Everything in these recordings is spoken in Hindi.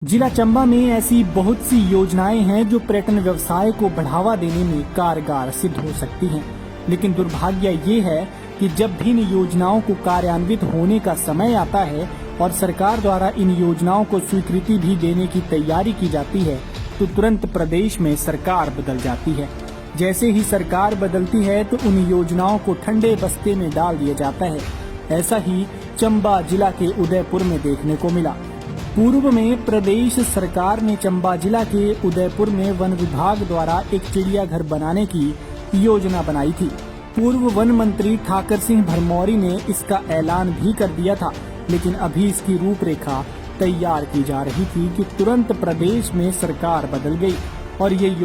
जिला चंबा में ऐसी बहुत सी योजनाएं हैं जो पर्यटन व्यवसाय को बढ़ावा देने में कारगर सिद्ध हो सकती हैं। लेकिन दुर्भाग्य ये है कि जब भी इन योजनाओं को कार्यान्वित होने का समय आता है और सरकार द्वारा इन योजनाओं को स्वीकृति भी देने की तैयारी की जाती है तो तुरंत प्रदेश में सरकार बदल जाती है। जैसे ही सरकार बदलती है तो उन योजनाओं को ठंडे बस्ते में डाल दिया जाता है। ऐसा ही चंबा जिला के उदयपुर में देखने को मिला। पूर्व में प्रदेश सरकार ने चंबा जिला के उदयपुर में वन विभाग द्वारा एक चिड़ियाघर बनाने की योजना बनाई थी। पूर्व वन मंत्री ठाकर सिंह भरमौरी ने इसका ऐलान भी कर दिया था, लेकिन अभी इसकी रूपरेखा तैयार की जा रही थी कि तुरंत प्रदेश में सरकार बदल गई और ये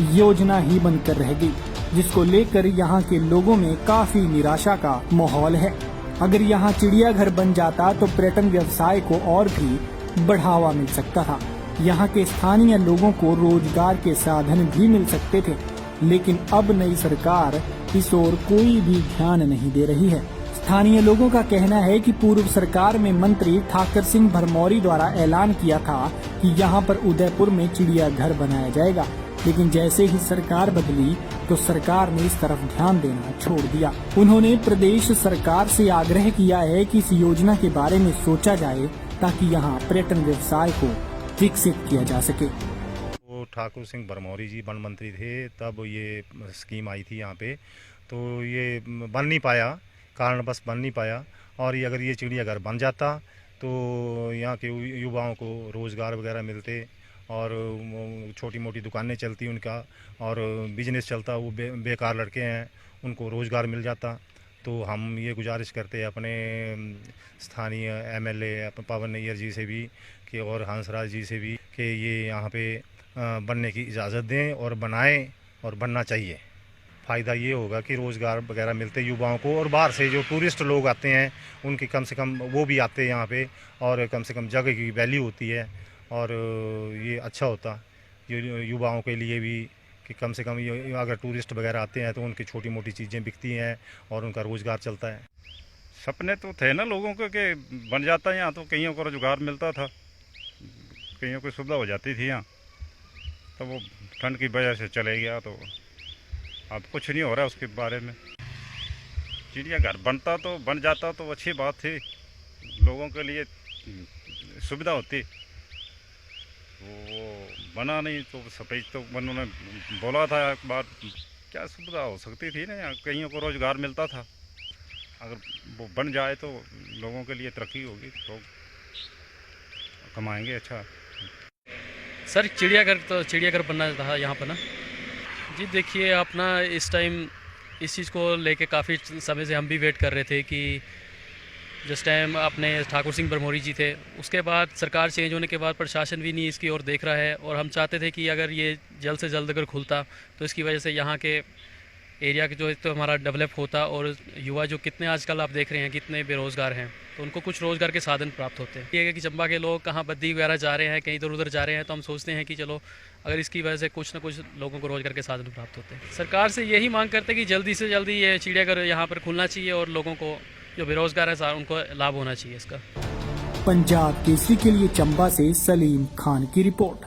योजना ही बनकर रह गई, जिसको लेकर यहाँ के लोगों में काफी निराशा का माहौल है। अगर यहाँ चिड़ियाघर बन जाता तो पर्यटन व्यवसाय को और भी बढ़ावा मिल सकता था। यहाँ के स्थानीय लोगों को रोजगार के साधन भी मिल सकते थे, लेकिन अब नई सरकार इस ओर कोई भी ध्यान नहीं दे रही है। स्थानीय लोगों का कहना है कि पूर्व सरकार में मंत्री ठाकर सिंह भरमौरी द्वारा ऐलान किया था कि यहाँ पर उदयपुर में चिड़ियाघर बनाया जाएगा, लेकिन जैसे ही सरकार बदली तो सरकार ने इस तरफ ध्यान देना छोड़ दिया। उन्होंने प्रदेश सरकार से आग्रह किया है कि इस योजना के बारे में सोचा जाए ताकि यहाँ पर्यटन व्यवसाय को विकसित किया जा सके। वो ठाकुर सिंह भरमौरी जी वन मंत्री थे, तब ये स्कीम आई थी यहाँ पे, तो ये बन नहीं पाया, कारणवश बन नहीं पाया। और ये अगर ये चिड़ियाघर बन जाता तो यहाँ के युवाओं को रोज़गार वगैरह मिलते और छोटी मोटी दुकानें चलती उनका और बिजनेस चलता। वो बेकार लड़के हैं, उनको रोज़गार मिल जाता। तो हम ये गुजारिश करते हैं अपने स्थानीय एमएलए पवन नैयर जी से भी कि और हंसराज जी से भी कि ये यहाँ पे बनने की इजाज़त दें और बनाएं, और बनना चाहिए। फ़ायदा ये होगा कि रोज़गार वगैरह मिलते युवाओं को, और बाहर से जो टूरिस्ट लोग आते हैं उनकी कम से कम वो भी आते हैं यहाँ पे, और कम से कम जगह की वैल्यू होती है। और ये अच्छा होता युवाओं के लिए भी कि कम से कम ये अगर टूरिस्ट वगैरह आते हैं तो उनकी छोटी मोटी चीज़ें बिकती हैं और उनका रोज़गार चलता है। सपने तो थे ना लोगों के कि बन जाता है यहाँ, तो कईयों को रोजगार मिलता था, कईयों को सुविधा हो जाती थी यहाँ। तो वो ठंड की वजह से चले गया, तो अब कुछ नहीं हो रहा उसके बारे में। चिड़ियाघर बनता तो बन जाता तो अच्छी बात थी, लोगों के लिए सुविधा होती। वो बना नहीं तो सफेद तो उन्होंने बोला था एक बार, क्या सुविधा हो सकती थी ना, यहाँ कईयों को रोज़गार मिलता था। अगर वो बन जाए तो लोगों के लिए तरक्की होगी, लोग कमाएंगे अच्छा। सर चिड़ियाघर बनना था यहाँ पर ना जी। देखिए आप ना इस टाइम इस चीज़ को लेके काफ़ी समय से हम भी वेट कर रहे थे कि जिस टाइम अपने ठाकुर सिंह भरमौरी जी थे, उसके बाद सरकार चेंज होने के बाद प्रशासन भी नहीं इसकी ओर देख रहा है। और हम चाहते थे कि अगर ये जल्द से जल्द अगर खुलता तो इसकी वजह से यहाँ के एरिया के जो तो हमारा डेवलप होता, और युवा जो कितने आजकल आप देख रहे हैं कितने बेरोज़गार हैं, तो उनको कुछ रोज़गार के साधन प्राप्त होते हैं। ये है कि चंबा के लोग कहाँ बद्दी वगैरह जा रहे हैं, कहीं इधर उधर जा रहे हैं, तो हम सोचते हैं कि चलो अगर इसकी वजह से कुछ ना कुछ लोगों को रोज़गार के साधन प्राप्त होते हैं। सरकार से यही मांग करते हैं कि जल्दी से जल्दी ये चिड़ियाघर यहाँ पर खुलना चाहिए और लोगों को जो बेरोजगार है उनको लाभ होना चाहिए इसका। पंजाब केसरी के लिए चंबा से सलीम खान की रिपोर्ट।